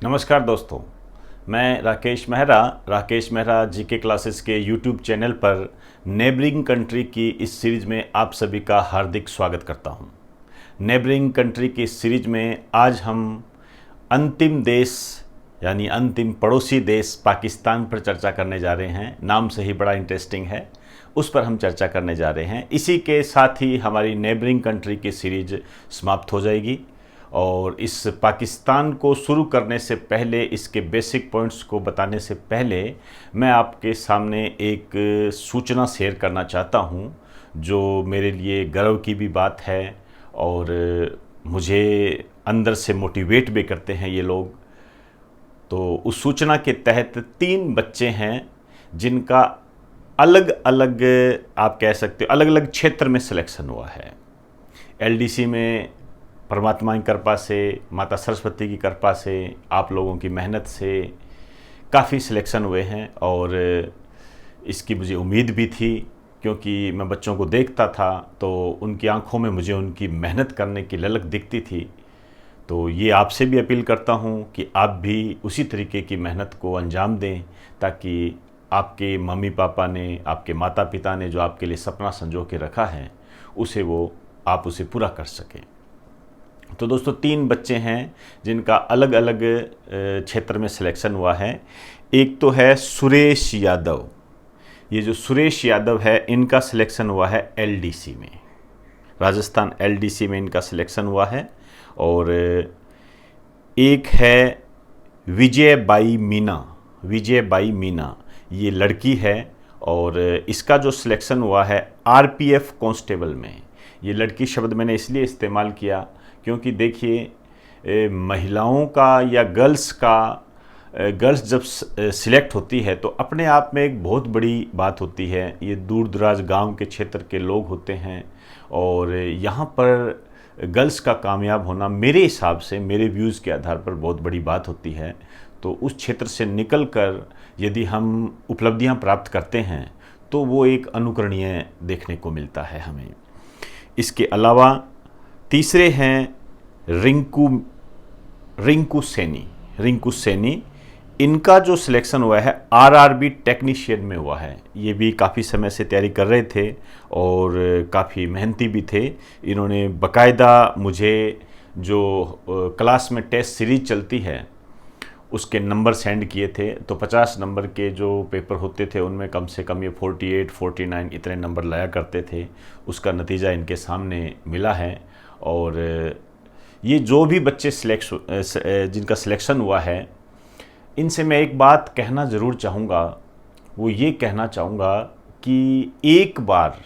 नमस्कार दोस्तों, मैं राकेश मेहरा जीके क्लासेस के यूट्यूब चैनल पर नेबरिंग कंट्री की इस सीरीज़ में आप सभी का हार्दिक स्वागत करता हूं। नेबरिंग कंट्री की इस सीरीज़ में आज हम अंतिम देश यानी अंतिम पड़ोसी देश पाकिस्तान पर चर्चा करने जा रहे हैं। नाम से ही बड़ा इंटरेस्टिंग है, उस पर हम चर्चा करने जा रहे हैं। इसी के साथ ही हमारी नेबरिंग कंट्री की सीरीज समाप्त हो जाएगी और इस पाकिस्तान को शुरू करने से पहले, इसके बेसिक पॉइंट्स को बताने से पहले मैं आपके सामने एक सूचना शेयर करना चाहता हूं, जो मेरे लिए गर्व की भी बात है और मुझे अंदर से मोटिवेट भी करते हैं ये लोग। तो उस सूचना के तहत 3 बच्चे हैं जिनका अलग अलग, आप कह सकते हो, अलग अलग क्षेत्र में सिलेक्शन हुआ है। एलडीसी में परमात्मा की कृपा से, माता सरस्वती की कृपा से, आप लोगों की मेहनत से काफ़ी सिलेक्शन हुए हैं और इसकी मुझे उम्मीद भी थी, क्योंकि मैं बच्चों को देखता था तो उनकी आंखों में मुझे उनकी मेहनत करने की ललक दिखती थी। तो ये आपसे भी अपील करता हूँ कि आप भी उसी तरीके की मेहनत को अंजाम दें, ताकि आपके मम्मी पापा ने, आपके माता पिता ने जो आपके लिए सपना संजो के रखा है आप उसे पूरा कर सकें। तो दोस्तों, 3 बच्चे हैं जिनका अलग अलग क्षेत्र में सिलेक्शन हुआ है। एक तो है सुरेश यादव। ये जो सुरेश यादव है, इनका सिलेक्शन हुआ है एलडीसी में, राजस्थान एलडीसी में इनका सिलेक्शन हुआ है। और एक है विजय बाई मीना, ये लड़की है और इसका जो सिलेक्शन हुआ है आरपीएफ कांस्टेबल में। ये लड़की शब्द मैंने इसलिए इस्तेमाल किया क्योंकि देखिए, महिलाओं का या गर्ल्स जब सिलेक्ट होती है तो अपने आप में एक बहुत बड़ी बात होती है। ये दूर दराज गांव के क्षेत्र के लोग होते हैं और यहाँ पर गर्ल्स का कामयाब होना मेरे हिसाब से, मेरे व्यूज़ के आधार पर बहुत बड़ी बात होती है। तो उस क्षेत्र से निकलकर यदि हम उपलब्धियाँ प्राप्त करते हैं तो वो एक अनुकरणीय देखने को मिलता है हमें। इसके अलावा तीसरे हैं रिंकू सैनी। इनका जो सिलेक्शन हुआ है आरआरबी टेक्नीशियन में हुआ है। ये भी काफ़ी समय से तैयारी कर रहे थे और काफ़ी मेहनती भी थे। इन्होंने बाकायदा मुझे जो क्लास में टेस्ट सीरीज चलती है उसके नंबर सेंड किए थे। तो 50 नंबर के जो पेपर होते थे उनमें कम से कम ये 48, 49 इतने नंबर लाया करते थे। उसका नतीजा इनके सामने मिला है। और ये जो भी बच्चे जिनका सिलेक्शन हुआ है, इनसे मैं एक बात कहना ज़रूर चाहूँगा। वो ये कहना चाहूँगा कि एक बार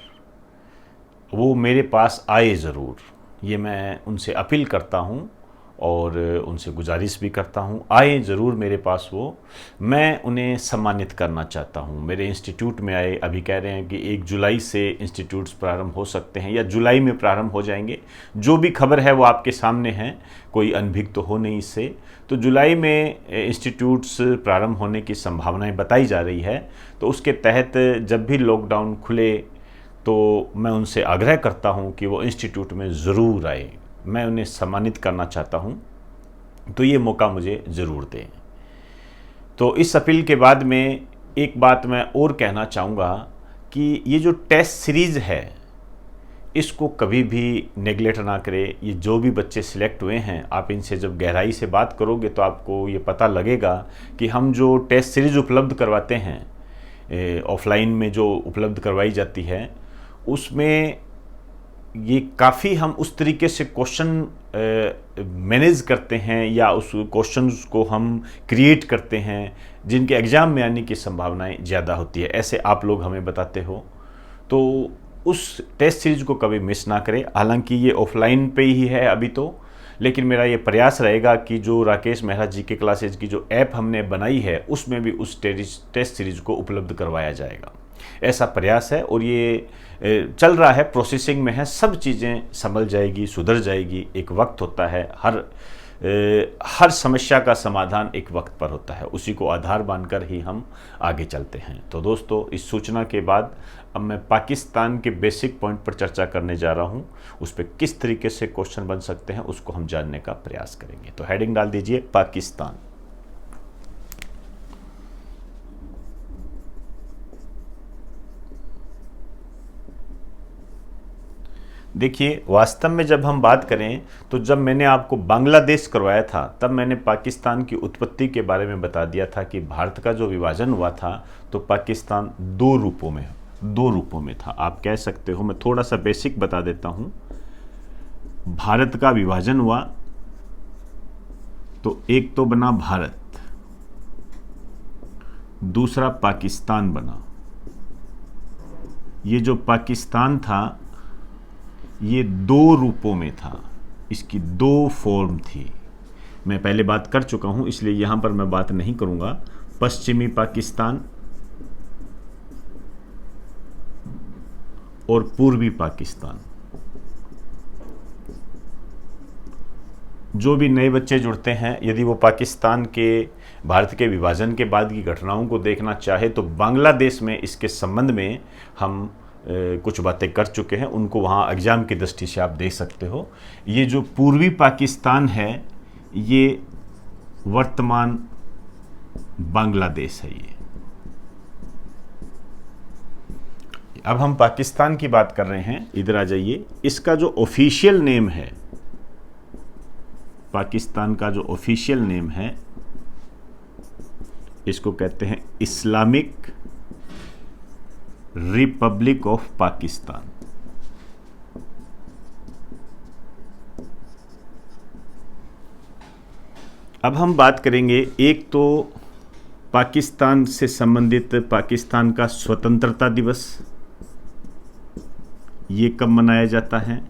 वो मेरे पास आए ज़रूर। ये मैं उनसे अपील करता हूँ और उनसे गुजारिश भी करता हूँ, आए ज़रूर मेरे पास वो। मैं उन्हें सम्मानित करना चाहता हूँ। मेरे इंस्टीट्यूट में आए। अभी कह रहे हैं कि 1 जुलाई से इंस्टीट्यूट्स प्रारंभ हो सकते हैं या जुलाई में प्रारंभ हो जाएंगे। जो भी खबर है वो आपके सामने है, कोई अनभिज्ञ तो हो नहीं इससे। तो जुलाई में इंस्टीट्यूट्स प्रारंभ होने की संभावनाएँ बताई जा रही है। तो उसके तहत जब भी लॉकडाउन खुले तो मैं उनसे आग्रह करता हूँ कि वो इंस्टीट्यूट में ज़रूर आए। मैं उन्हें सम्मानित करना चाहता हूं, तो ये मौका मुझे ज़रूर दें। तो इस अपील के बाद में एक बात मैं और कहना चाहूँगा कि ये जो टेस्ट सीरीज़ है इसको कभी भी नेगलेक्ट ना करें। ये जो भी बच्चे सिलेक्ट हुए हैं, आप इनसे जब गहराई से बात करोगे तो आपको ये पता लगेगा कि हम जो टेस्ट सीरीज़ उपलब्ध करवाते हैं, ऑफलाइन में जो उपलब्ध करवाई जाती है, उसमें ये काफ़ी हम उस तरीके से क्वेश्चन मैनेज करते हैं या उस क्वेश्चंस को हम क्रिएट करते हैं जिनके एग्ज़ाम में आने की संभावनाएं ज़्यादा होती है। ऐसे आप लोग हमें बताते हो। तो उस टेस्ट सीरीज को कभी मिस ना करें। हालांकि ये ऑफलाइन पे ही है अभी तो, लेकिन मेरा ये प्रयास रहेगा कि जो राकेश मेहरा जीके क्लासेज की जो ऐप हमने बनाई है उसमें भी उस टेस्ट सीरीज को उपलब्ध करवाया जाएगा। ऐसा प्रयास है और ये चल रहा है, प्रोसेसिंग में है। सब चीज़ें संभल जाएगी, सुधर जाएगी। एक वक्त होता है, हर समस्या का समाधान एक वक्त पर होता है, उसी को आधार मानकर ही हम आगे चलते हैं। तो दोस्तों, इस सूचना के बाद अब मैं पाकिस्तान के बेसिक पॉइंट पर चर्चा करने जा रहा हूं। उस पर किस तरीके से क्वेश्चन बन सकते हैं उसको हम जानने का प्रयास करेंगे। तो हेडिंग डाल दीजिए पाकिस्तान। देखिए, वास्तव में जब हम बात करें तो जब मैंने आपको बांग्लादेश करवाया था तब मैंने पाकिस्तान की उत्पत्ति के बारे में बता दिया था कि भारत का जो विभाजन हुआ था तो पाकिस्तान दो रूपों में था। आप कह सकते हो, मैं थोड़ा सा बेसिक बता देता हूं। भारत का विभाजन हुआ तो एक तो बना भारत, दूसरा पाकिस्तान बना। ये जो पाकिस्तान था ये दो रूपों में था, इसकी दो फॉर्म थी। मैं पहले बात कर चुका हूं इसलिए यहां पर मैं बात नहीं करूंगा। पश्चिमी पाकिस्तान और पूर्वी पाकिस्तान। जो भी नए बच्चे जुड़ते हैं, यदि वो पाकिस्तान के भारत के विभाजन के बाद की घटनाओं को देखना चाहे तो बांग्लादेश में इसके संबंध में हम कुछ बातें कर चुके हैं, उनको वहाँ एग्जाम की दृष्टि से आप देख सकते हो। ये जो पूर्वी पाकिस्तान है ये वर्तमान बांग्लादेश है। ये अब हम पाकिस्तान की बात कर रहे हैं, इधर आ जाइए। इसका जो ऑफिशियल नेम है, पाकिस्तान का जो ऑफिशियल नेम है, इसको कहते हैं इस्लामिक रिपब्लिक ऑफ पाकिस्तान। अब हम बात करेंगे एक तो पाकिस्तान से संबंधित पाकिस्तान का स्वतंत्रता दिवस, ये कब मनाया जाता है।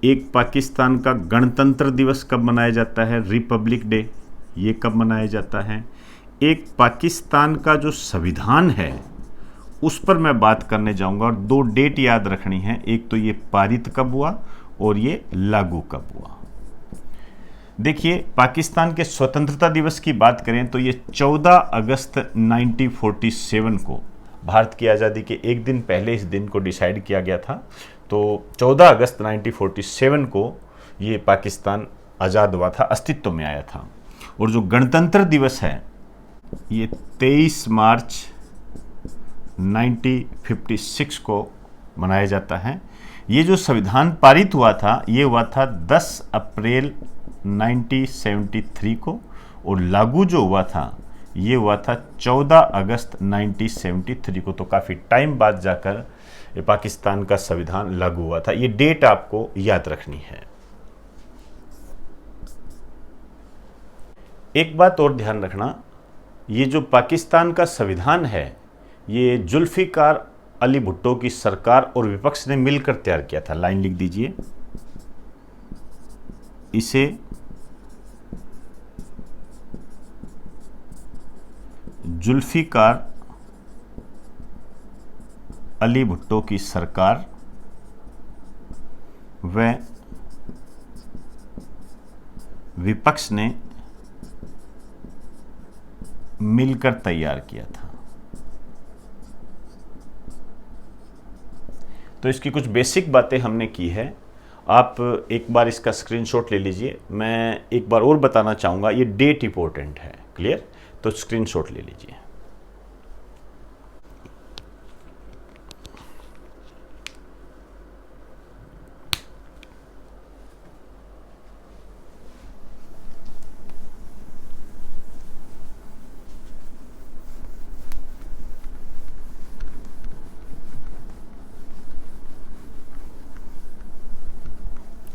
एक पाकिस्तान का गणतंत्र दिवस कब मनाया जाता है, रिपब्लिक डे, ये कब मनाया जाता है। एक पाकिस्तान का जो संविधान है उस पर मैं बात करने जाऊंगा और दो डेट याद रखनी है, एक तो ये पारित कब हुआ और ये लागू कब हुआ। देखिए, पाकिस्तान के स्वतंत्रता दिवस की बात करें तो ये 14 अगस्त 1947 को, भारत की आज़ादी के एक दिन पहले इस दिन को डिसाइड किया गया था। तो 14 अगस्त 1947 को ये पाकिस्तान आज़ाद हुआ था, अस्तित्व में आया था। और जो गणतंत्र दिवस है ये 23 मार्च 1956 को मनाया जाता है। ये जो संविधान पारित हुआ था ये हुआ था 10 अप्रैल 1973 को, और लागू जो हुआ था ये हुआ था 14 अगस्त 1973 को। तो काफ़ी टाइम बाद जाकर पाकिस्तान का संविधान लागू हुआ था। ये डेट आपको याद रखनी है। एक बात और ध्यान रखना, ये जो पाकिस्तान का संविधान है ये जुल्फिकार अली भुट्टो की सरकार और विपक्ष ने मिलकर तैयार किया था। लाइन लिख दीजिए, इसे जुल्फिकार अली भुट्टो की सरकार व विपक्ष ने मिलकर तैयार किया था। तो इसकी कुछ बेसिक बातें हमने की है। आप एक बार इसका स्क्रीनशॉट ले लीजिए। मैं एक बार और बताना चाहूँगा, ये डेट इंपॉर्टेंट है, क्लियर? तो स्क्रीनशॉट ले लीजिए।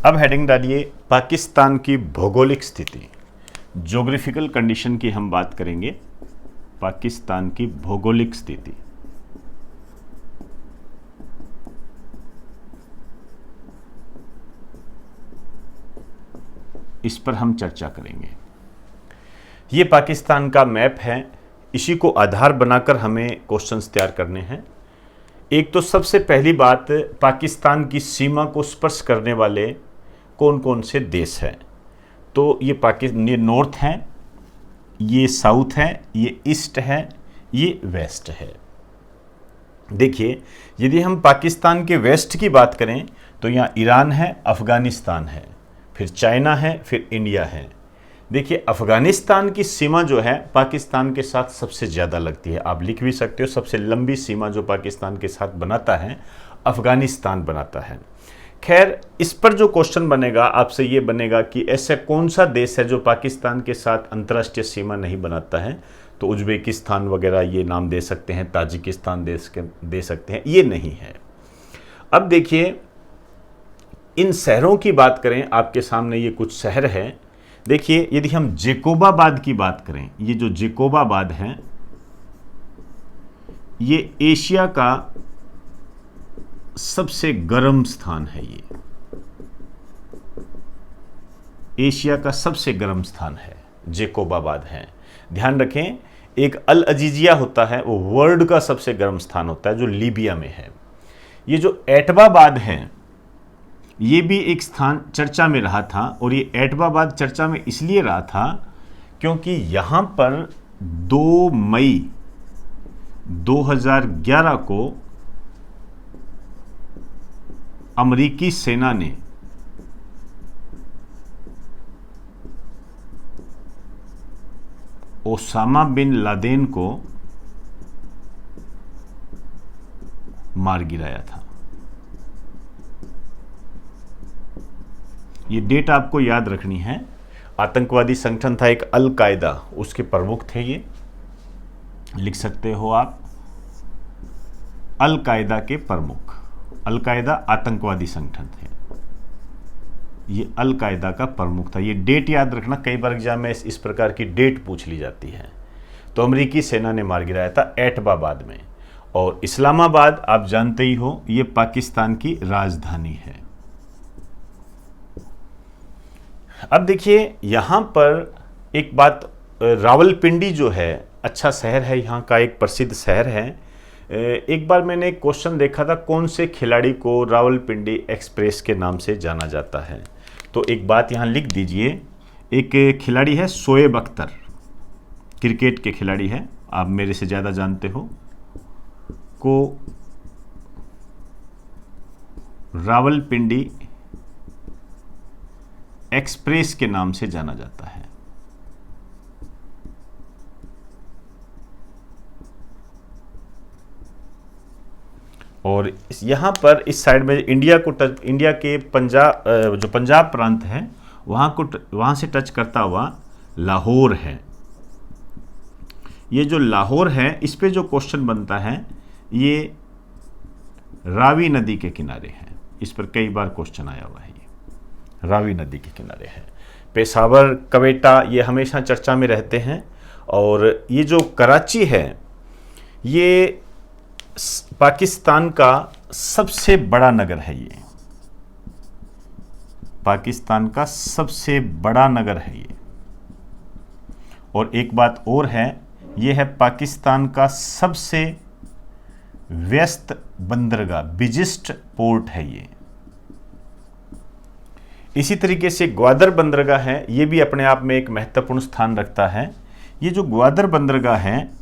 अब हेडिंग डालिए पाकिस्तान की भौगोलिक स्थिति, ज्योग्राफिकल कंडीशन की हम बात करेंगे। पाकिस्तान की भौगोलिक स्थिति, इस पर हम चर्चा करेंगे। ये पाकिस्तान का मैप है, इसी को आधार बनाकर हमें क्वेश्चंस तैयार करने हैं। एक तो सबसे पहली बात, पाकिस्तान की सीमा को स्पर्श करने वाले कौन कौन से देश हैं। तो ये पाकिस्तान, ये नॉर्थ है, ये साउथ है, ये ईस्ट है, ये वेस्ट है। देखिए, यदि हम पाकिस्तान के वेस्ट की बात करें तो यहाँ ईरान है, अफ़गानिस्तान है, फिर चाइना है, फिर इंडिया है। देखिए, अफ़गानिस्तान की सीमा जो है पाकिस्तान के साथ सबसे ज़्यादा लगती है। आप लिख भी सकते हो, सबसे लंबी सीमा जो पाकिस्तान के साथ बनाता है अफ़गानिस्तान बनाता है। खैर, इस पर जो क्वेश्चन बनेगा आपसे ये बनेगा कि ऐसा कौन सा देश है जो पाकिस्तान के साथ अंतर्राष्ट्रीय सीमा नहीं बनाता है। तो उज्बेकिस्तान वगैरह ये नाम दे सकते हैं, ताजिकिस्तान दे सकते हैं, ये नहीं है। अब देखिए, इन शहरों की बात करें, आपके सामने ये कुछ शहर हैं। देखिए, यदि हम जेकोबाबाद की बात करें, ये जो जेकोबाबाद है, ये एशिया का सबसे गर्म स्थान है। ये एशिया का सबसे गर्म स्थान है, जेकोबाबाद है। ध्यान रखें, एक अल अजीजिया होता है, वो वर्ल्ड का सबसे गर्म स्थान होता है, जो लीबिया में है। ये जो एटबाबाद है, ये भी एक स्थान चर्चा में रहा था, और ये एटबाबाद चर्चा में इसलिए रहा था क्योंकि यहां पर 2 मई 2011 को अमेरिकी सेना ने ओसामा बिन लादेन को मार गिराया था। ये डेट आपको याद रखनी है। आतंकवादी संगठन था एक अल कायदा, उसके प्रमुख थे ये, लिख सकते हो आप, अल कायदा के प्रमुख। अल कायदा आतंकवादी संगठन थे, ये अल कायदा का प्रमुख था। ये डेट याद रखना, कई बार एग्जाम में इस प्रकार की डेट पूछ ली जाती है। तो अमेरिकी सेना ने मार गिराया था एटबाबाद में। और इस्लामाबाद आप जानते ही हो, ये पाकिस्तान की राजधानी है। अब देखिए, यहां पर एक बात, रावलपिंडी जो है अच्छा शहर है, यहाँ का एक प्रसिद्ध शहर है। एक बार मैंने एक क्वेश्चन देखा था, कौन से खिलाड़ी को रावलपिंडी एक्सप्रेस के नाम से जाना जाता है। तो एक बात यहाँ लिख दीजिए, एक खिलाड़ी है शोएब अख्तर, क्रिकेट के खिलाड़ी है, आप मेरे से ज़्यादा जानते हो, को रावलपिंडी एक्सप्रेस के नाम से जाना जाता है। और यहाँ पर इस साइड में इंडिया के पंजाब, जो पंजाब प्रांत है, वहाँ से टच करता हुआ लाहौर है। ये जो लाहौर है, इस पे जो क्वेश्चन बनता है, ये रावी नदी के किनारे है। इस पर कई बार क्वेश्चन आया हुआ है, ये रावी नदी के किनारे है। पेशावर, क्वेटा, ये हमेशा चर्चा में रहते हैं। और ये जो कराची है, ये पाकिस्तान का सबसे बड़ा नगर है। ये पाकिस्तान का सबसे बड़ा नगर है ये। और एक बात और है, ये है पाकिस्तान का सबसे व्यस्त बंदरगाह, बिजेस्ट पोर्ट है ये। इसी तरीके से ग्वादर बंदरगाह है, ये भी अपने आप में एक महत्वपूर्ण स्थान रखता है। ये जो ग्वादर बंदरगाह है,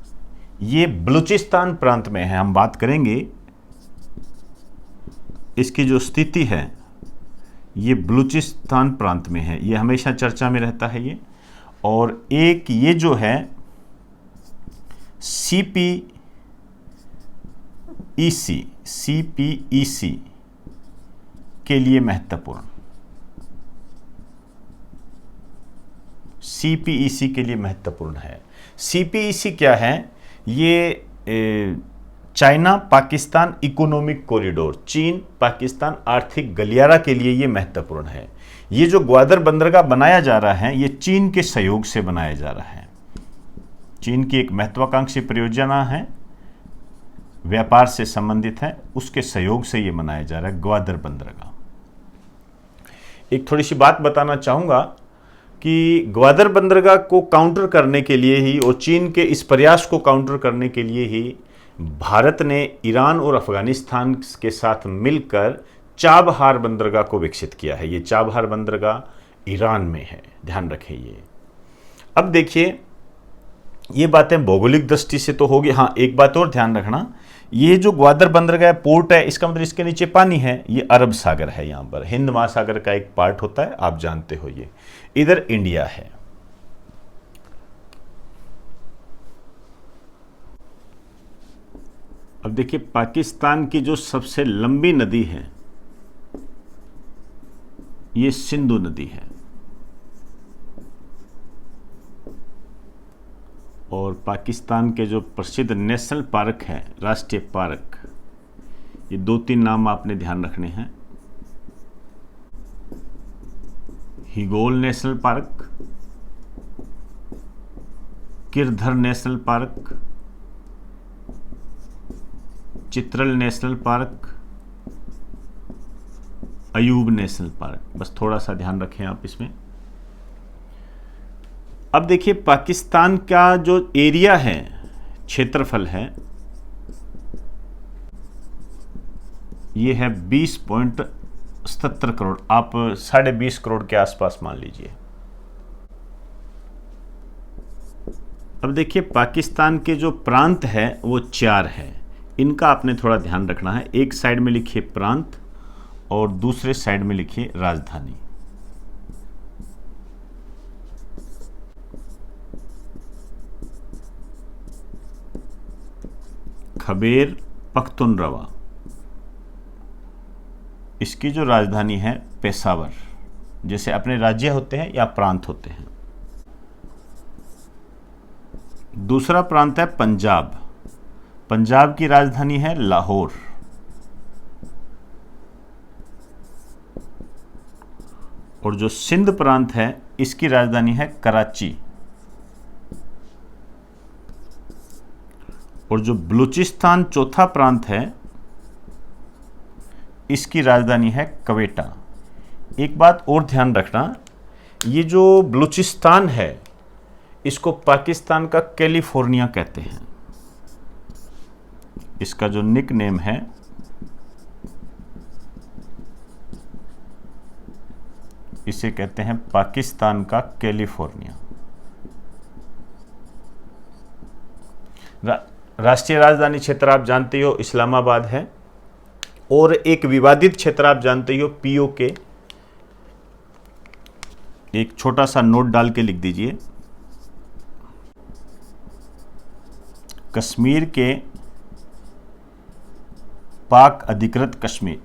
ये बलूचिस्तान प्रांत में है। हम बात करेंगे इसकी जो स्थिति है, ये बलूचिस्तान प्रांत में है, ये हमेशा चर्चा में रहता है ये। और एक ये जो है CPEC के लिए महत्वपूर्ण, CPEC के लिए महत्वपूर्ण है। CPEC क्या है? ये चाइना पाकिस्तान इकोनॉमिक कॉरिडोर, चीन पाकिस्तान आर्थिक गलियारा के लिए ये महत्वपूर्ण है। ये जो ग्वादर बंदरगाह बनाया जा रहा है, ये चीन के सहयोग से बनाया जा रहा है। चीन की एक महत्वाकांक्षी परियोजना है, व्यापार से संबंधित है, उसके सहयोग से ये बनाया जा रहा है ग्वादर बंदरगाह। एक थोड़ी सी बात बताना चाहूँगा कि ग्वादर बंदरगाह को काउंटर करने के लिए ही और चीन के इस प्रयास को काउंटर करने के लिए ही भारत ने ईरान और अफगानिस्तान के साथ मिलकर चाबहार बंदरगाह को विकसित किया है। ये चाबहार बंदरगाह ईरान में है, ध्यान रखें ये। अब देखिए, ये बातें भौगोलिक दृष्टि से तो होगी। हाँ, एक बात और ध्यान रखना, ये जो ग्वादर बंदरगाह पोर्ट है, इसका मतलब इसके नीचे पानी है, ये अरब सागर है, यहाँ पर हिंद महासागर का एक पार्ट होता है, आप जानते हो ये। इधर इंडिया है। अब देखिए, पाकिस्तान की जो सबसे लंबी नदी है ये सिंधु नदी है। और पाकिस्तान के जो प्रसिद्ध नेशनल पार्क हैं, राष्ट्रीय पार्क, ये 2-3 नाम आपने ध्यान रखने हैं। Hingol national park, Kirthar national park, Chitral national park, Ayub national park. बस थोड़ा सा ध्यान रखें आप इसमें। अब देखिए पाकिस्तान का जो एरिया है, क्षेत्रफल है, ये है 20.77 करोड़। आप 20.5 करोड़ के आसपास मान लीजिए। अब देखिए पाकिस्तान के जो प्रांत है वो 4 है। इनका आपने थोड़ा ध्यान रखना है। एक साइड में लिखिए प्रांत और दूसरे साइड में लिखिए राजधानी। खैबर पख्तूनख्वा, इसकी जो राजधानी है पेशावर। जैसे अपने राज्य होते हैं या प्रांत होते हैं। दूसरा प्रांत है पंजाब। पंजाब की राजधानी है लाहौर। और जो सिंध प्रांत है इसकी राजधानी है कराची। और जो बलूचिस्तान चौथा प्रांत है इसकी राजधानी है क्वेटा। एक बात और ध्यान रखना, ये जो बलूचिस्तान है इसको पाकिस्तान का कैलिफोर्निया कहते हैं। इसका जो निक नेम है इसे कहते हैं पाकिस्तान का कैलिफोर्निया। राष्ट्रीय राजधानी क्षेत्र आप जानते हो इस्लामाबाद है। और एक विवादित क्षेत्र आप जानते हो पीओके। एक छोटा सा नोट डाल के लिख दीजिए, कश्मीर के पाक अधिकृत कश्मीर,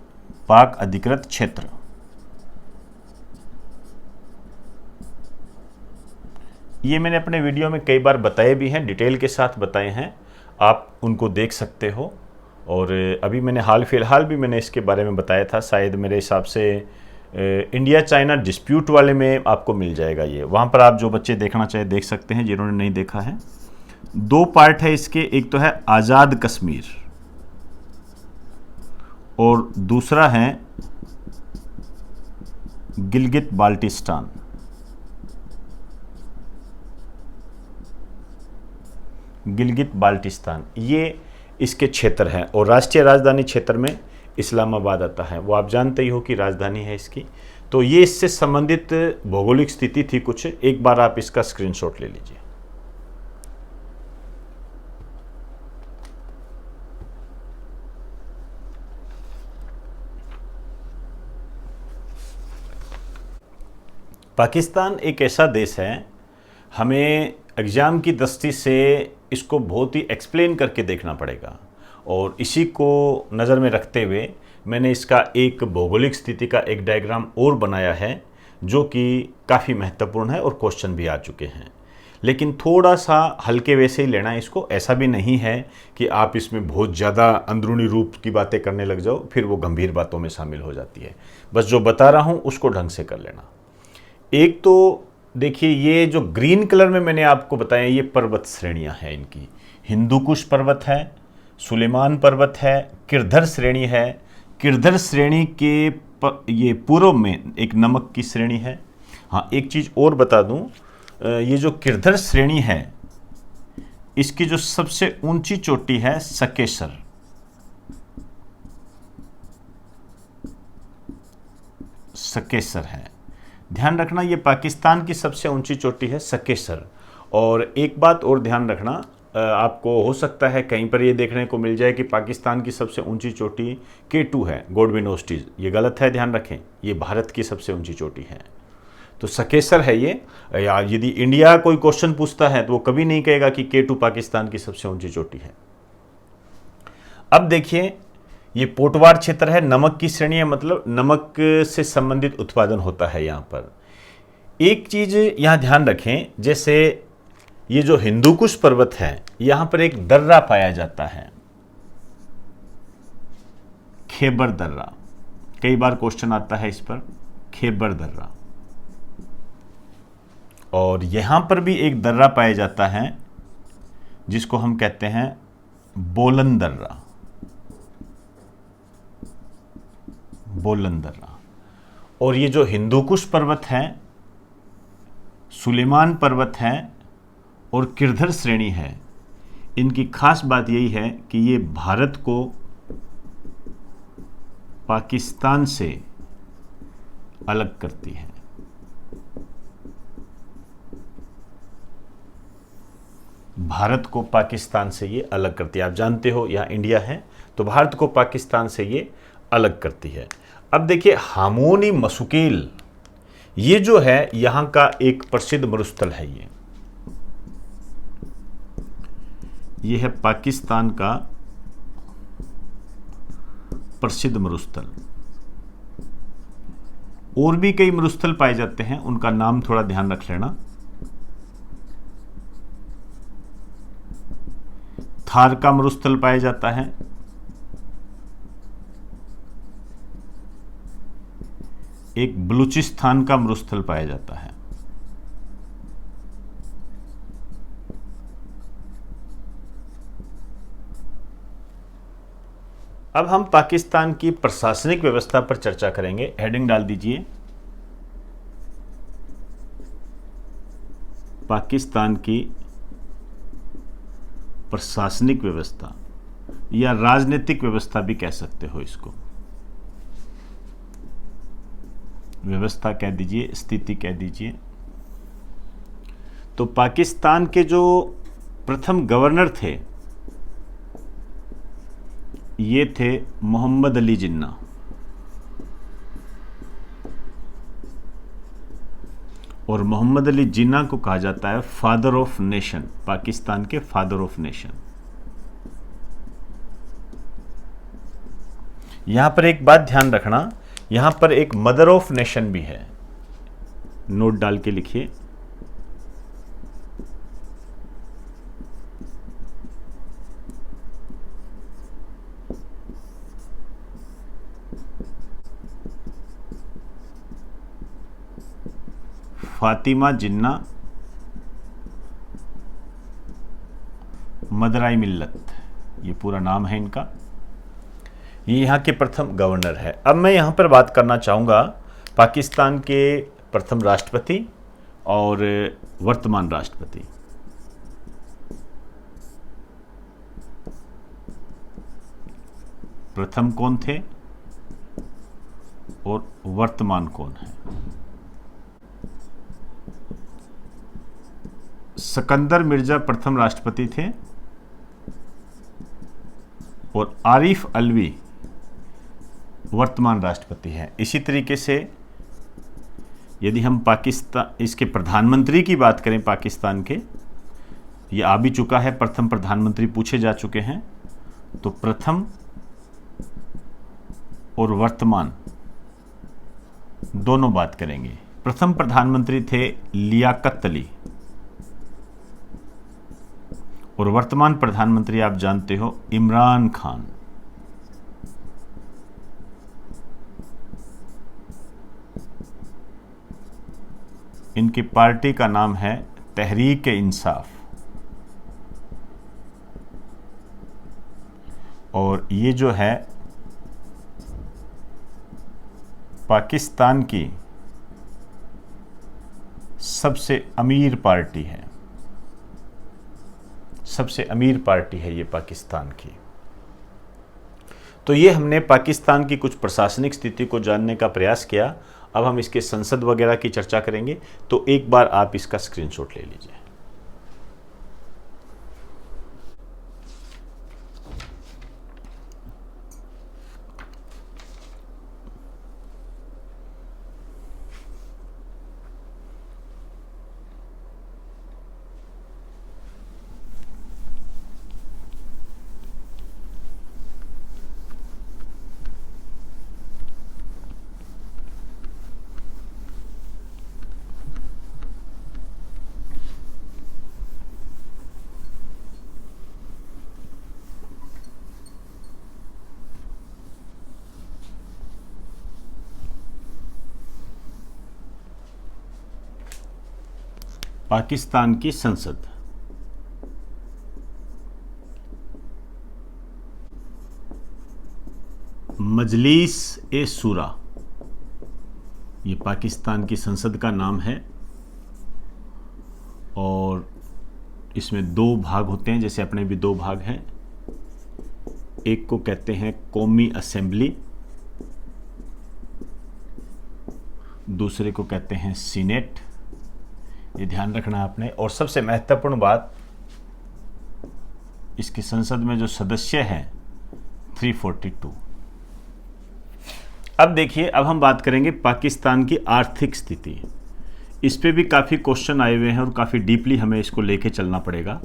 पाक अधिकृत क्षेत्र। ये मैंने अपने वीडियो में कई बार बताए भी हैं, डिटेल के साथ बताए हैं, आप उनको देख सकते हो। और अभी मैंने हाल फिलहाल भी मैंने इसके बारे में बताया था, शायद मेरे हिसाब से इंडिया चाइना डिस्प्यूट वाले में आपको मिल जाएगा ये। वहाँ पर आप जो बच्चे देखना चाहे देख सकते हैं, जिन्होंने नहीं देखा है। 2 पार्ट है इसके, एक तो है आज़ाद कश्मीर और दूसरा है गिलगित बाल्टिस्तान। गिलगित बाल्टिस्तान ये इसके क्षेत्र हैं। और राष्ट्रीय राजधानी क्षेत्र में इस्लामाबाद आता है, वो आप जानते ही हो कि राजधानी है इसकी। तो ये इससे संबंधित भौगोलिक स्थिति थी कुछ। एक बार आप इसका स्क्रीनशॉट ले लीजिए। पाकिस्तान एक ऐसा देश है, हमें एग्ज़ाम की दृष्टि से इसको बहुत ही एक्सप्लेन करके देखना पड़ेगा। और इसी को नज़र में रखते हुए मैंने इसका एक भौगोलिक स्थिति का एक डायग्राम और बनाया है, जो कि काफ़ी महत्वपूर्ण है और क्वेश्चन भी आ चुके हैं। लेकिन थोड़ा सा हल्के वैसे ही लेना है इसको। ऐसा भी नहीं है कि आप इसमें बहुत ज़्यादा अंदरूनी रूप की बातें करने लग जाओ, फिर वो गंभीर बातों में शामिल हो जाती है। बस जो बता रहा हूँ उसको ढंग से कर लेना। एक तो देखिए, ये जो ग्रीन कलर में मैंने आपको बताया, ये पर्वत श्रेणियां हैं इनकी। हिंदुकुश पर्वत है, सुलेमान पर्वत है, किरधर श्रेणी है। किरधर श्रेणी के ये पूर्व में एक नमक की श्रेणी है। हाँ, एक चीज़ और बता दूं, ये जो किरधर श्रेणी है इसकी जो सबसे ऊंची चोटी है सकेशर। सकेशर है, ध्यान रखना, ये पाकिस्तान की सबसे ऊंची चोटी है सकेशर। और एक बात और ध्यान रखना, आपको हो सकता है कहीं पर ये देखने को मिल जाए कि पाकिस्तान की सबसे ऊंची चोटी K2 है, गॉडविन ऑस्टीज। ये गलत है, ध्यान रखें, ये भारत की सबसे ऊंची चोटी है। तो सकेशर है ये। या यदि इंडिया कोई क्वेश्चन पूछता है तो वो कभी नहीं कहेगा कि K2 पाकिस्तान की सबसे ऊंची चोटी है। अब देखिए ये पोटवार क्षेत्र है, नमक की श्रेणी है, मतलब नमक से संबंधित उत्पादन होता है यहाँ पर। एक चीज यहाँ ध्यान रखें, जैसे ये जो हिंदुकुश पर्वत है, यहाँ पर एक दर्रा पाया जाता है, खैबर दर्रा। कई बार क्वेश्चन आता है इस पर, खैबर दर्रा। और यहां पर भी एक दर्रा पाया जाता है जिसको हम कहते हैं बोलन दर्रा, बोलन दर्रा। और ये जो हिंदुकुश पर्वत है, सुलेमान पर्वत है और किरधर श्रेणी है, इनकी खास बात यही है कि ये भारत को पाकिस्तान से अलग करती है। भारत को पाकिस्तान से ये अलग करती है। आप जानते हो यहाँ इंडिया है, तो भारत को पाकिस्तान से ये अलग करती है। अब देखिए हामोनी मसुकेल, ये जो है यहाँ का एक प्रसिद्ध मरुस्थल है। ये है पाकिस्तान का प्रसिद्ध मरुस्थल। और भी कई मरुस्थल पाए जाते हैं, उनका नाम थोड़ा ध्यान रख लेना। थार का मरुस्थल पाया जाता है, एक बलूचिस्तान का मरुस्थल पाया जाता है। अब हम पाकिस्तान की प्रशासनिक व्यवस्था पर चर्चा करेंगे। हेडिंग डाल दीजिए, पाकिस्तान की प्रशासनिक व्यवस्था या राजनीतिक व्यवस्था भी कह सकते हो इसको। व्यवस्था कह दीजिए, स्थिति कह दीजिए। तो पाकिस्तान के जो प्रथम गवर्नर थे, ये थे मोहम्मद अली जिन्ना। और मोहम्मद अली जिन्ना को कहा जाता है फादर ऑफ नेशन, पाकिस्तान के फादर ऑफ नेशन। यहां पर एक बात ध्यान रखना, यहां पर एक मदर ऑफ नेशन भी है, नोट डाल के लिखिए। फातिमा जिन्ना मदराई मिल्लत, ये पूरा नाम है इनका। ये यहाँ के प्रथम गवर्नर है। अब मैं यहाँ पर बात करना चाहूँगा पाकिस्तान के प्रथम राष्ट्रपति और वर्तमान राष्ट्रपति। प्रथम कौन थे और वर्तमान कौन है? सिकंदर मिर्जा प्रथम राष्ट्रपति थे और आरिफ अलवी वर्तमान राष्ट्रपति हैं। इसी तरीके से यदि हम पाकिस्तान इसके प्रधानमंत्री की बात करें, पाकिस्तान के, ये आ भी चुका है, प्रथम प्रधानमंत्री पूछे जा चुके हैं। तो प्रथम और वर्तमान दोनों बात करेंगे। प्रथम प्रधानमंत्री थे लियाकत अली और वर्तमान प्रधानमंत्री आप जानते हो इमरान खान। इनकी पार्टी का नाम है तहरीक इंसाफ। और ये जो है पाकिस्तान की सबसे अमीर पार्टी है, सबसे अमीर पार्टी है ये पाकिस्तान की। तो ये हमने पाकिस्तान की कुछ प्रशासनिक स्थिति को जानने का प्रयास किया। अब हम इसके संसद वगैरह की चर्चा करेंगे, तो एक बार आप इसका स्क्रीनशॉट ले लीजिए। पाकिस्तान की संसद। मजलिस ए शूरा, ये पाकिस्तान की संसद का नाम है और इसमें दो भाग होते हैं, जैसे अपने भी दो भाग हैं। एक को कहते हैं कौमी असेंबली, दूसरे को कहते हैं सीनेट। ये ध्यान रखना आपने। और सबसे महत्वपूर्ण बात, इसकी संसद में जो सदस्य हैं 342। अब देखिए, अब हम बात करेंगे पाकिस्तान की आर्थिक स्थिति। इस पे भी काफ़ी क्वेश्चन आए हुए हैं और काफ़ी डीपली हमें इसको लेके चलना पड़ेगा।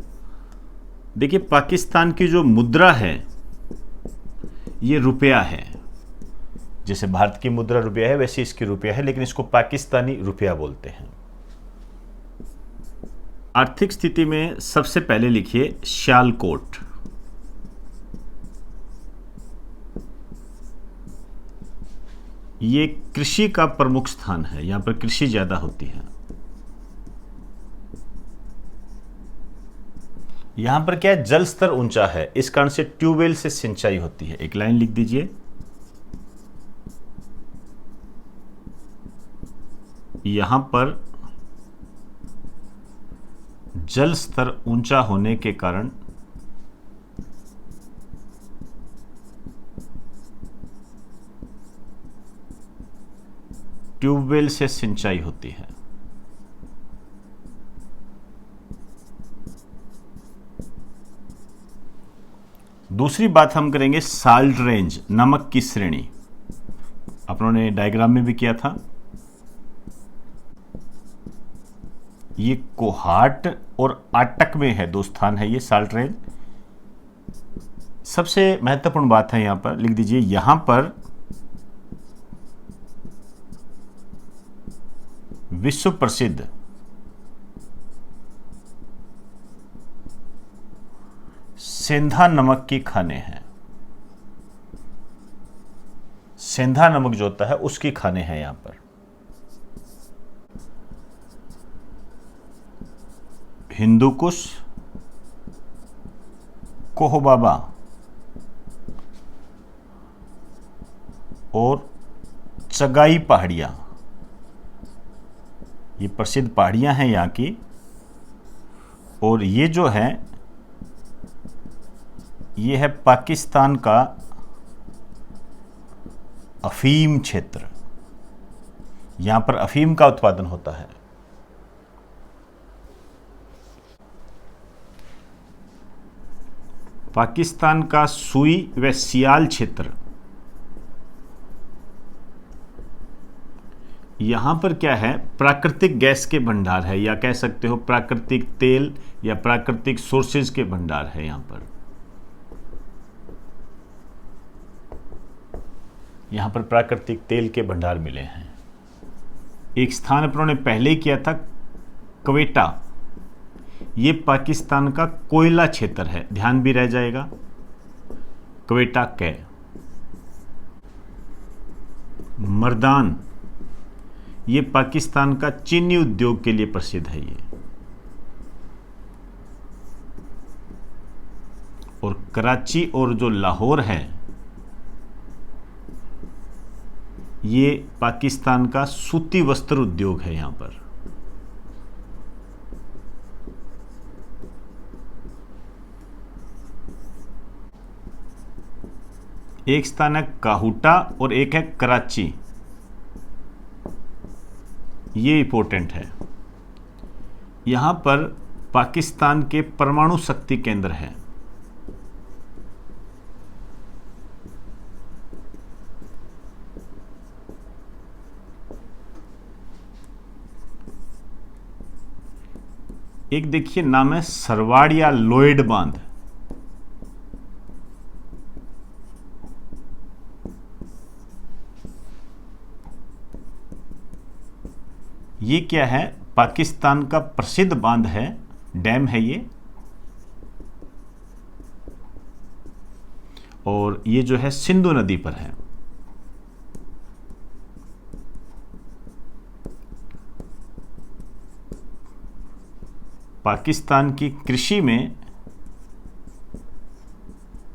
देखिए, पाकिस्तान की जो मुद्रा है ये रुपया है। जैसे भारत की मुद्रा रुपया है, वैसे इसकी रुपया है, लेकिन इसको पाकिस्तानी रुपया बोलते हैं। आर्थिक स्थिति में सबसे पहले लिखिए सियालकोट। ये कृषि का प्रमुख स्थान है, यहां पर कृषि ज्यादा होती है। यहां पर क्या है, जल स्तर ऊंचा है, इस कारण से ट्यूबवेल से सिंचाई होती है। एक लाइन लिख दीजिए, यहां पर जल स्तर ऊंचा होने के कारण ट्यूबवेल से सिंचाई होती है। दूसरी बात हम करेंगे साल्ट रेंज, नमक की श्रेणी। अपनों ने डायग्राम में भी किया था। ये कोहाट और आटक में है, दो स्थान है ये साल्ट रेंज। सबसे महत्वपूर्ण बात है, यहां पर लिख दीजिए, यहां पर विश्व प्रसिद्ध सेंधा नमक की खाने हैं। सेंधा नमक जो होता है उसकी खाने हैं यहां पर। हिंदुकुश, कोहबाबा और चगाई पहाड़ियां, ये प्रसिद्ध पहाड़ियां हैं यहाँ की। और ये जो है, ये है पाकिस्तान का अफीम क्षेत्र। यहाँ पर अफीम का उत्पादन होता है। पाकिस्तान का सुई व सियाल क्षेत्र, यहां पर क्या है, प्राकृतिक गैस के भंडार है, या कह सकते हो प्राकृतिक तेल या प्राकृतिक सोर्सेज के भंडार है। यहां पर प्राकृतिक तेल के भंडार मिले हैं। एक स्थान अपनों ने पहले ही किया था, क्वेटा। ये पाकिस्तान का कोयला क्षेत्र है, ध्यान भी रह जाएगा, क्वेटा कै। मर्दान, ये पाकिस्तान का चीनी उद्योग के लिए प्रसिद्ध है ये। और कराची और जो लाहौर है, ये पाकिस्तान का सूती वस्त्र उद्योग है। यहां पर एक स्थान है काहूटा और एक है कराची, ये इंपॉर्टेंट है। यहां पर पाकिस्तान के परमाणु शक्ति केंद्र है। एक देखिए नाम है सरवाड़ या लोयड बांध। ये क्या है, पाकिस्तान का प्रसिद्ध बांध है, डैम है ये। और ये जो है सिंधु नदी पर है। पाकिस्तान की कृषि में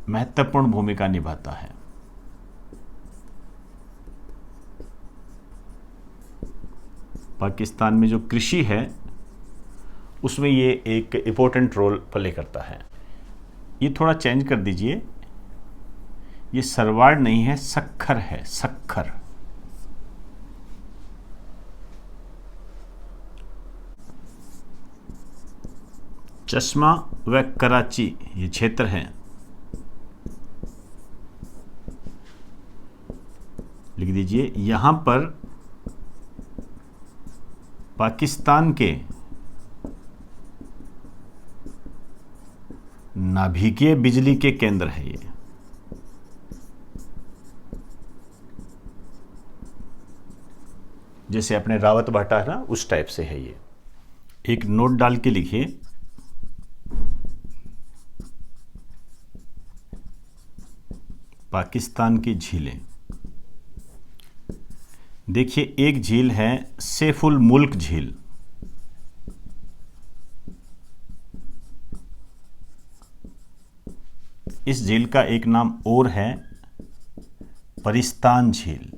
महत्वपूर्ण भूमिका निभाता है। पाकिस्तान में जो कृषि है उसमें ये एक इम्पोर्टेंट रोल प्ले करता है। ये थोड़ा चेंज कर दीजिए, ये सरवाड़ नहीं है, सक्खर है, सक्खर। चश्मा व कराची ये क्षेत्र हैं। लिख दीजिए, यहां पर पाकिस्तान के नाभिकीय बिजली के केंद्र है। ये जैसे अपने रावत भाटा है ना, उस टाइप से है ये। एक नोट डाल के लिखिए, पाकिस्तान की झीलें। देखिए, एक झील है सैफुल मुल्क झील। इस झील का एक नाम और है परिस्तान झील।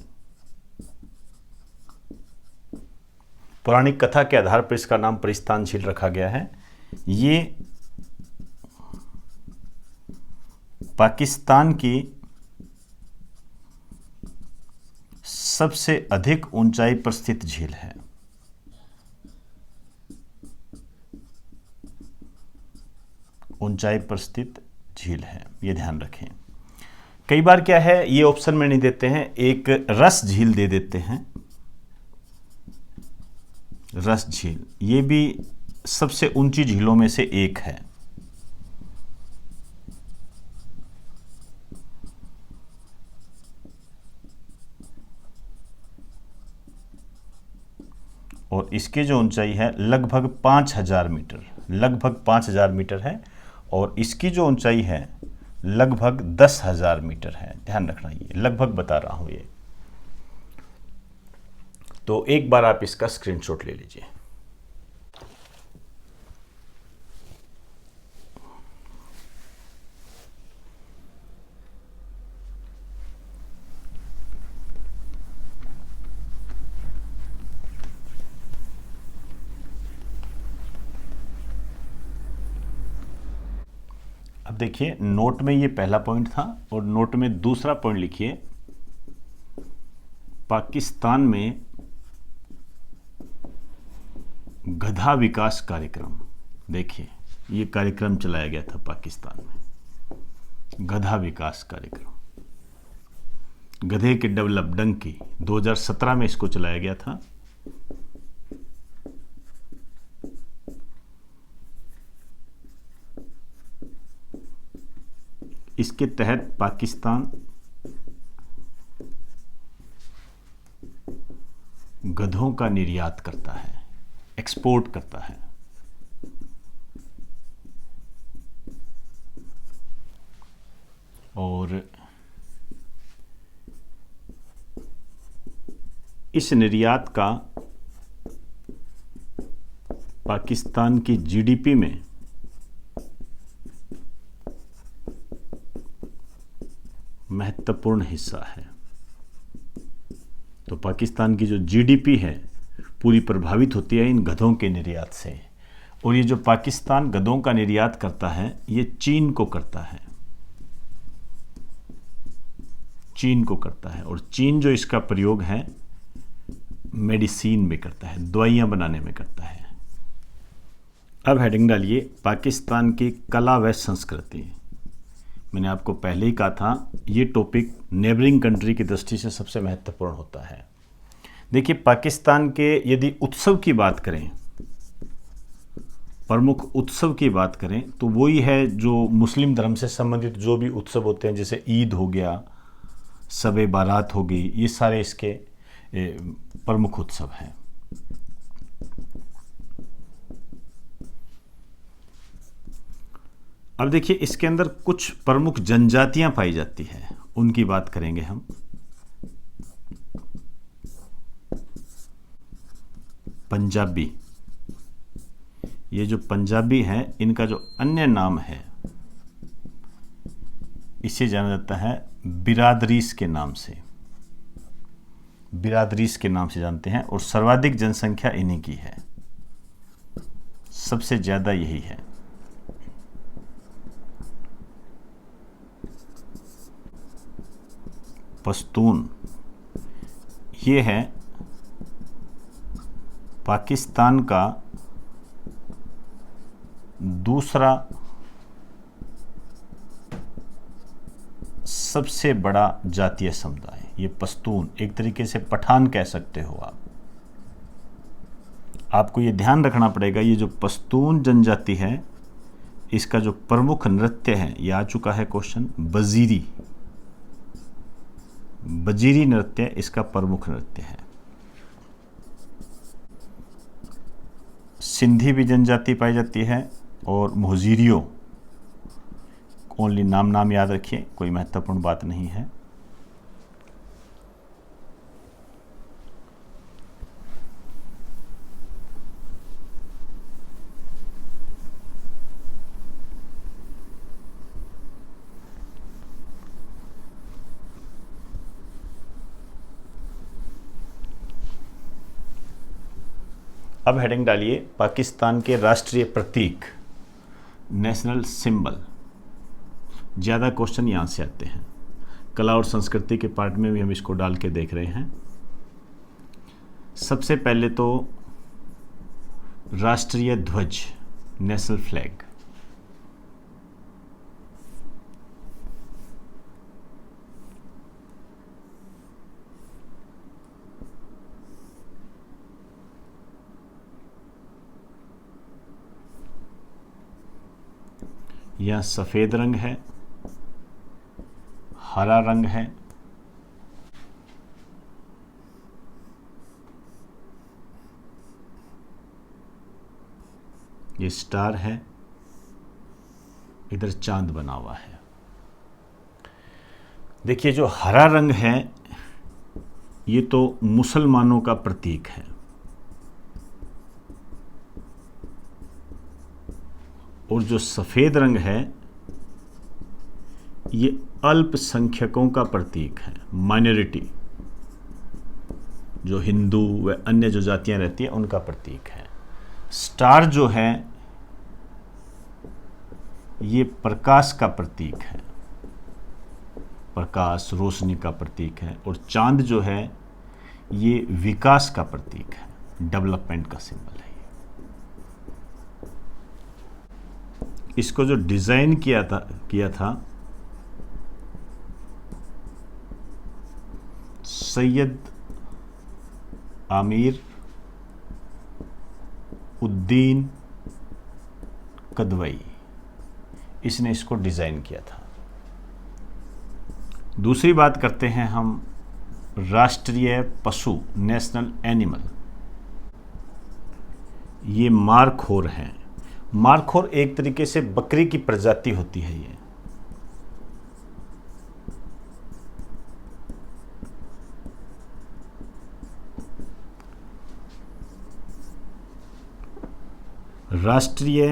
पौराणिक कथा के आधार पर इसका नाम परिस्तान झील रखा गया है। ये पाकिस्तान की सबसे अधिक ऊंचाई पर स्थित झील है। ऊंचाई पर स्थित झील है, ये ध्यान रखें। कई बार क्या है, ये ऑप्शन में नहीं देते हैं, एक रस झील दे देते हैं। रस झील ये भी सबसे ऊंची झीलों में से एक है। और इसकी जो ऊंचाई है लगभग 5000 मीटर, लगभग 5000 मीटर है। और इसकी जो ऊंचाई है लगभग 10,000 मीटर है। ध्यान रखना, ये लगभग बता रहा हूं ये। तो एक बार आप इसका स्क्रीनशॉट ले लीजिए। अब देखिए, नोट में ये पहला पॉइंट था और नोट में दूसरा पॉइंट लिखिए, पाकिस्तान में गधा विकास कार्यक्रम। देखिए, ये कार्यक्रम चलाया गया था पाकिस्तान में, गधा विकास कार्यक्रम, गधे के डेवलपमेंट की 2017 में इसको चलाया गया था। इसके तहत पाकिस्तान गधों का निर्यात करता है, एक्सपोर्ट करता है। और इस निर्यात का पाकिस्तान की जीडीपी में महत्वपूर्ण हिस्सा है। तो पाकिस्तान की जो जीडीपी है पूरी प्रभावित होती है इन गधों के निर्यात से। और ये जो पाकिस्तान गधों का निर्यात करता है ये चीन को करता है, चीन को करता है। और चीन जो इसका प्रयोग है मेडिसिन में करता है, दवाइयाँ बनाने में करता है। अब हेडिंग डालिए, पाकिस्तान की कला व संस्कृति। मैंने आपको पहले ही कहा था ये टॉपिक नेबरिंग कंट्री की दृष्टि से सबसे महत्वपूर्ण होता है। देखिए, पाकिस्तान के यदि उत्सव की बात करें, प्रमुख उत्सव की बात करें, तो वही है जो मुस्लिम धर्म से संबंधित जो भी उत्सव होते हैं, जैसे ईद हो गया, शब बारात हो गई, ये सारे इसके प्रमुख उत्सव हैं। अब देखिए, इसके अंदर कुछ प्रमुख जनजातियां पाई जाती हैं, उनकी बात करेंगे हम। पंजाबी, ये जो पंजाबी हैं इनका जो अन्य नाम है इसे जाना जाता है बिरादरीस के नाम से, बिरादरीस के नाम से जानते हैं, और सर्वाधिक जनसंख्या इन्हीं की है, सबसे ज़्यादा यही है। पश्तून ये है पाकिस्तान का दूसरा सबसे बड़ा जातीय समुदाय। ये पश्तून, एक तरीके से पठान कह सकते हो आप। आपको ये ध्यान रखना पड़ेगा, ये जो पश्तून जनजाति है इसका जो प्रमुख नृत्य है, ये आ चुका है क्वेश्चन, बजीरी, बजीरी नृत्य इसका प्रमुख नृत्य है। सिंधी भी जनजाति पाई जाती है, और मोहजीरियो, ओनली नाम याद रखिए, कोई महत्वपूर्ण बात नहीं है। अब हेडिंग डालिए पाकिस्तान के राष्ट्रीय प्रतीक, नेशनल सिंबल। ज़्यादा क्वेश्चन यहाँ से आते हैं, कला और संस्कृति के पार्ट में भी हम इसको डाल के देख रहे हैं। सबसे पहले तो राष्ट्रीय ध्वज, नेशनल फ्लैग। यह सफ़ेद रंग है, हरा रंग है, ये स्टार है, इधर चांद बना हुआ है। देखिए जो हरा रंग है ये तो मुसलमानों का प्रतीक है, और जो सफ़ेद रंग है ये अल्पसंख्यकों का प्रतीक है, माइनॉरिटी, जो हिंदू व अन्य जो जातियां रहती हैं उनका प्रतीक है। स्टार जो है ये प्रकाश का प्रतीक है, प्रकाश रोशनी का प्रतीक है, और चांद जो है ये विकास का प्रतीक है, डेवलपमेंट का सिंबल है। इसको जो डिज़ाइन किया था सैयद आमिर उद्दीन कदवई, इसने इसको डिज़ाइन किया था। दूसरी बात करते हैं हम राष्ट्रीय पशु, नेशनल एनिमल। ये मारखोर हैं। मारखोर एक तरीके से बकरी की प्रजाति होती है। ये राष्ट्रीय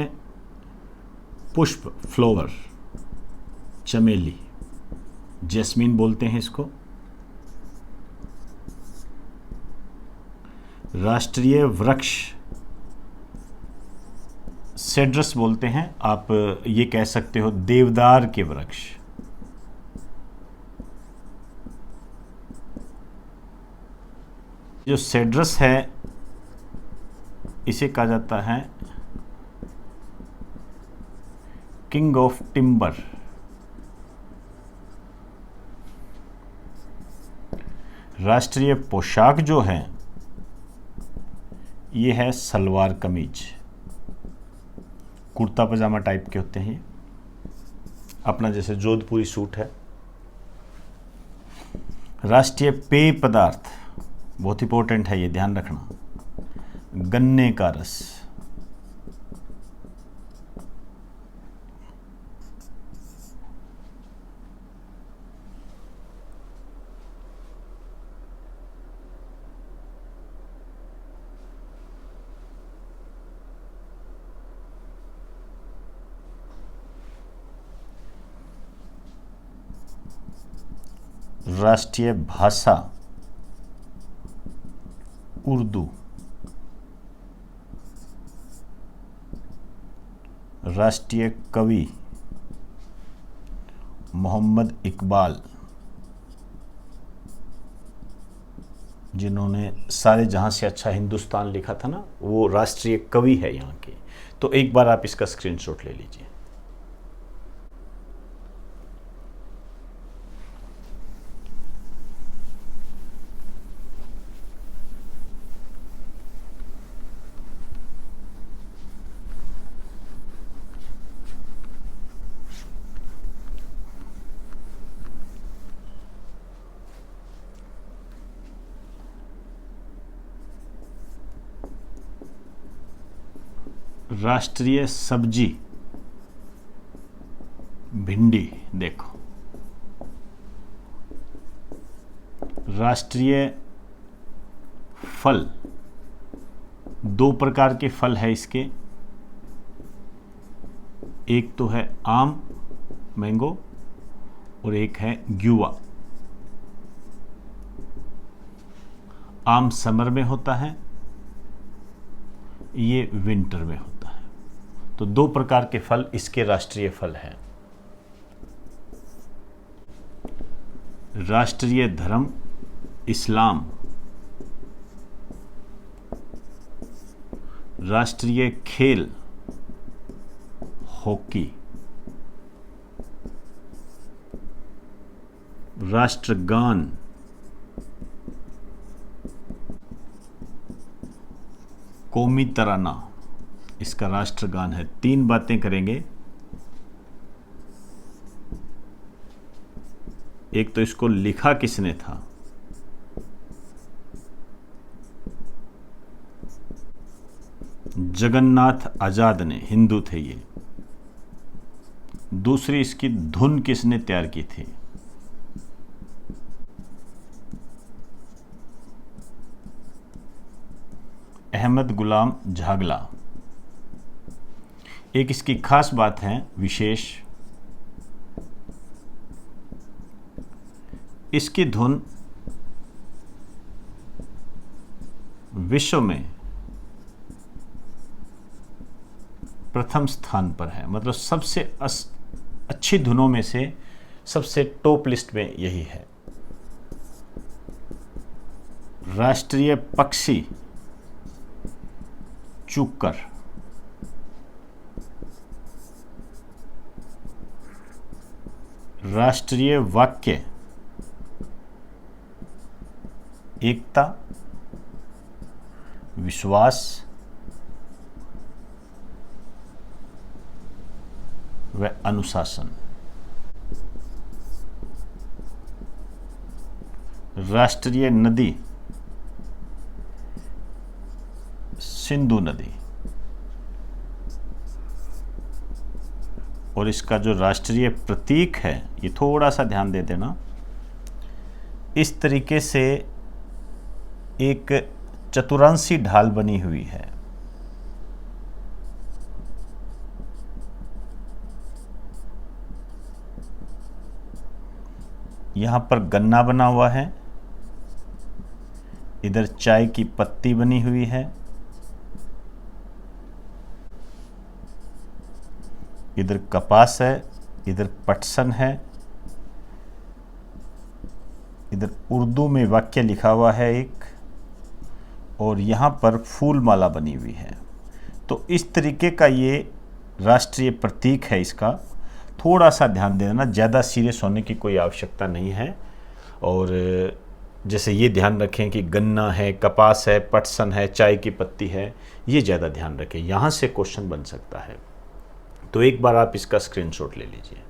पुष्प, फ्लावर, चमेली, जैस्मीन बोलते हैं इसको। राष्ट्रीय वृक्ष सेड्रस बोलते हैं, आप ये कह सकते हो देवदार के वृक्ष। जो सेड्रस है इसे कहा जाता है किंग ऑफ टिम्बर। राष्ट्रीय पोशाक जो है ये है सलवार कमीज, कुर्ता पजामा टाइप के होते हैं ये, अपना जैसे जोधपुरी सूट है। राष्ट्रीय पेय पदार्थ बहुत इंपॉर्टेंट है, ये ध्यान रखना, गन्ने का रस। राष्ट्रीय भाषा उर्दू, राष्ट्रीय कवि मोहम्मद इकबाल, जिन्होंने सारे जहां से अच्छा हिंदुस्तान लिखा था ना, वो राष्ट्रीय कवि है यहाँ के। तो एक बार आप इसका स्क्रीनशॉट ले लीजिए। राष्ट्रीय सब्जी भिंडी, देखो। राष्ट्रीय फल, दो प्रकार के फल है इसके, एक तो है आम मैंगो और एक है ग्युआ। आम समर में होता है, ये विंटर में होता है। तो दो प्रकार के फल इसके राष्ट्रीय फल हैं। राष्ट्रीय धर्म इस्लाम, राष्ट्रीय खेल हॉकी, राष्ट्रगान कौमी तराना, इसका राष्ट्रगान है। तीन बातें करेंगे। एक तो इसको लिखा किसने था, जगन्नाथ आजाद ने, हिंदू थे ये। दूसरी, इसकी धुन किसने तैयार की थी, अहमद गुलाम झागला। एक इसकी खास बात है, विशेष, इसकी धुन विश्व में प्रथम स्थान पर है। मतलब सबसे अच्छी धुनों में से सबसे टॉप लिस्ट में यही है। राष्ट्रीय पक्षी चूकर, राष्ट्रीय वाक्य एकता, विश्वास व अनुशासन। राष्ट्रीय नदी सिंधु नदी। और इसका जो राष्ट्रीय प्रतीक है, ये थोड़ा सा ध्यान दे देना, इस तरीके से एक चतुरांशी ढाल बनी हुई है। यहां पर गन्ना बना हुआ है, इधर चाय की पत्ती बनी हुई है, इधर कपास है, इधर पटसन है, इधर उर्दू में वाक्य लिखा हुआ है एक, और यहाँ पर फूल माला बनी हुई है। तो इस तरीके का ये राष्ट्रीय प्रतीक है। इसका थोड़ा सा ध्यान देना, ज़्यादा सीरियस होने की कोई आवश्यकता नहीं है। और जैसे ये ध्यान रखें कि गन्ना है, कपास है, पटसन है, चाय की पत्ती है, ये ज़्यादा ध्यान रखें, यहाँ से क्वेश्चन बन सकता है। तो एक बार आप इसका स्क्रीनशॉट ले लीजिए।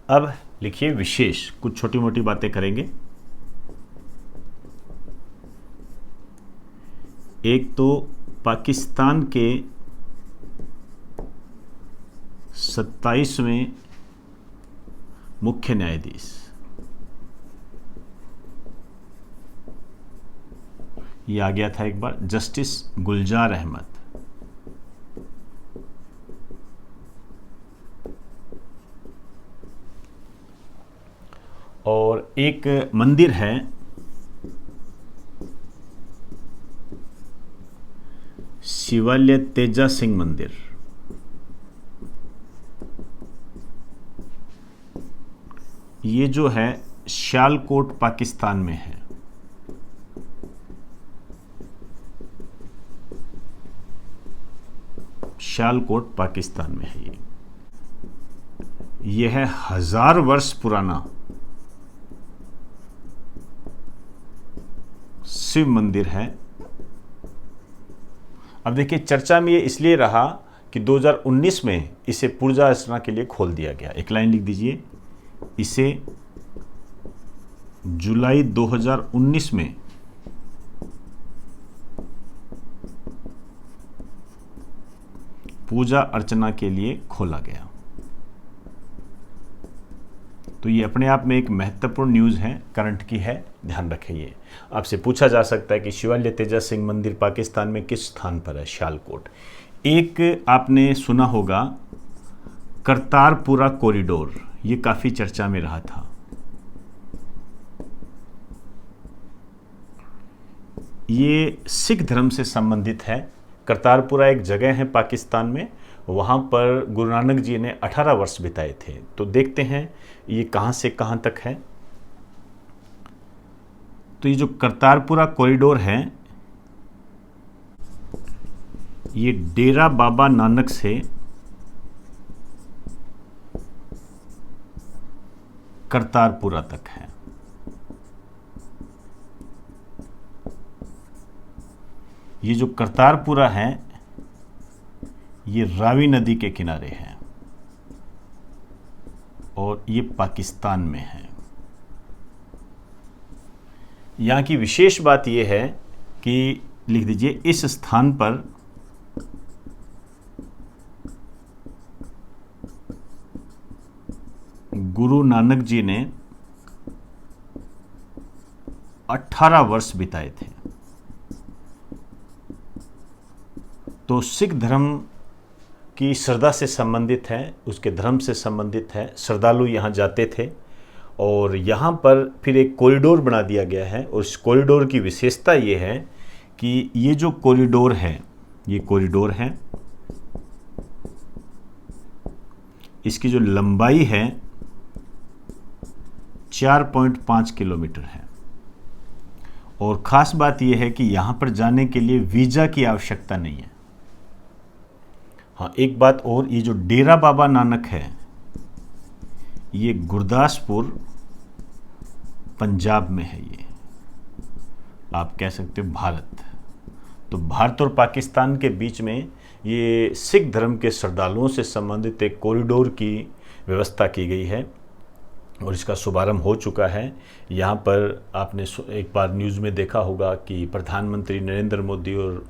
अब लिखिए विशेष, कुछ छोटी मोटी बातें करेंगे। एक तो पाकिस्तान के 27वें मुख्य न्यायाधीश, ये आ गया था एक बार, जस्टिस गुलजार अहमद। और एक मंदिर है शिवालय तेजा सिंह मंदिर, ये जो है सियालकोट पाकिस्तान में है। सियालकोट पाकिस्तान में है। ये है 1000 वर्ष पुराना शिव मंदिर है। अब देखिए, चर्चा में ये इसलिए रहा कि 2019 में इसे पूजा अर्चना के लिए खोल दिया गया। एक लाइन लिख दीजिए, इसे जुलाई 2019 में पूजा अर्चना के लिए खोला गया। तो ये अपने आप में एक महत्वपूर्ण न्यूज़ है, करंट की है, ध्यान रखें। ये आपसे पूछा जा सकता है कि शिवालय तेजा सिंह मंदिर पाकिस्तान में किस स्थान पर है? सियालकोट। एक आपने सुना होगा करतारपुरा कॉरिडोर, ये काफ़ी चर्चा में रहा था। ये सिख धर्म से संबंधित है। करतारपुरा एक जगह है पाकिस्तान में, वहाँ पर गुरु नानक जी ने 18 वर्ष बिताए थे। तो देखते हैं ये कहाँ से कहाँ तक है। तो ये जो करतारपुरा कॉरिडोर है, ये डेरा बाबा नानक से करतारपुरा तक है। ये जो करतारपुरा है, ये रावी नदी के किनारे है और ये पाकिस्तान में है। यहाँ की विशेष बात यह है कि लिख दीजिए, इस स्थान पर गुरु नानक जी ने 18 वर्ष बिताए थे। तो सिख धर्म की श्रद्धा से संबंधित है, उसके धर्म से संबंधित है। श्रद्धालु यहाँ जाते थे और यहाँ पर फिर एक कॉरिडोर बना दिया गया है। और इस कॉरिडोर की विशेषता ये है कि ये जो कॉरिडोर है, ये कॉरिडोर है, इसकी जो लंबाई है 4.5 किलोमीटर है। और ख़ास बात यह है कि यहाँ पर जाने के लिए वीज़ा की आवश्यकता नहीं है। हाँ, एक बात और, ये जो डेरा बाबा नानक है, ये गुरदासपुर पंजाब में है। ये आप कह सकते हो भारत। तो भारत और पाकिस्तान के बीच में ये सिख धर्म के श्रद्धालुओं से संबंधित एक कॉरिडोर की व्यवस्था की गई है और इसका शुभारंभ हो चुका है। यहाँ पर आपने एक बार न्यूज़ में देखा होगा कि प्रधानमंत्री नरेंद्र मोदी और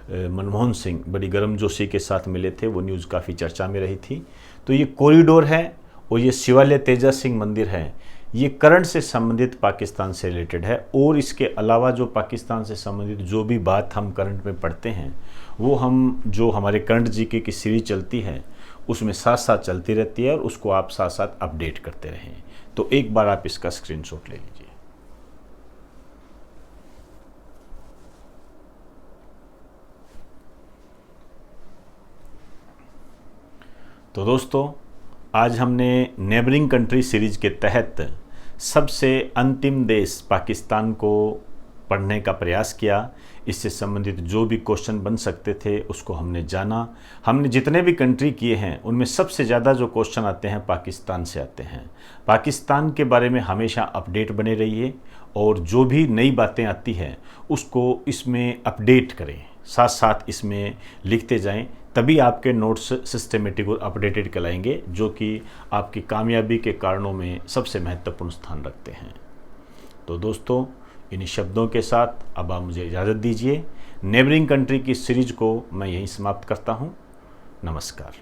मनमोहन सिंह बड़ी गर्मजोशी के साथ मिले थे। वो न्यूज़ काफ़ी चर्चा में रही थी। तो ये कॉरिडोर है और ये शिवालय तेजा सिंह मंदिर है, ये करंट से संबंधित पाकिस्तान से रिलेटेड है। और इसके अलावा जो पाकिस्तान से संबंधित जो भी बात हम करंट में पढ़ते हैं, वो हम जो हमारे करंट जीके की सीरीज चलती है उसमें साथ साथ चलती रहती है और उसको आप साथ साथ अपडेट करते रहें। तो एक बार आप इसका स्क्रीनशॉट ले लीजिए। तो दोस्तों, आज हमने नेबरिंग कंट्री सीरीज के तहत सबसे अंतिम देश पाकिस्तान को पढ़ने का प्रयास किया। इससे संबंधित जो भी क्वेश्चन बन सकते थे उसको हमने जाना। हमने जितने भी कंट्री किए हैं उनमें सबसे ज़्यादा जो क्वेश्चन आते हैं पाकिस्तान से आते हैं। पाकिस्तान के बारे में हमेशा अपडेट बने रहिए और जो भी नई बातें आती हैं उसको इसमें अपडेट करें, साथ साथ इसमें लिखते जाएं, तभी आपके नोट्स सिस्टमेटिक और अपडेटेड कहलाएंगे, जो कि आपकी कामयाबी के कारणों में सबसे महत्वपूर्ण स्थान रखते हैं। तो दोस्तों, इन्हीं शब्दों के साथ अब आप मुझे इजाज़त दीजिए। नेबरिंग कंट्री की सीरीज को मैं यहीं समाप्त करता हूँ। नमस्कार।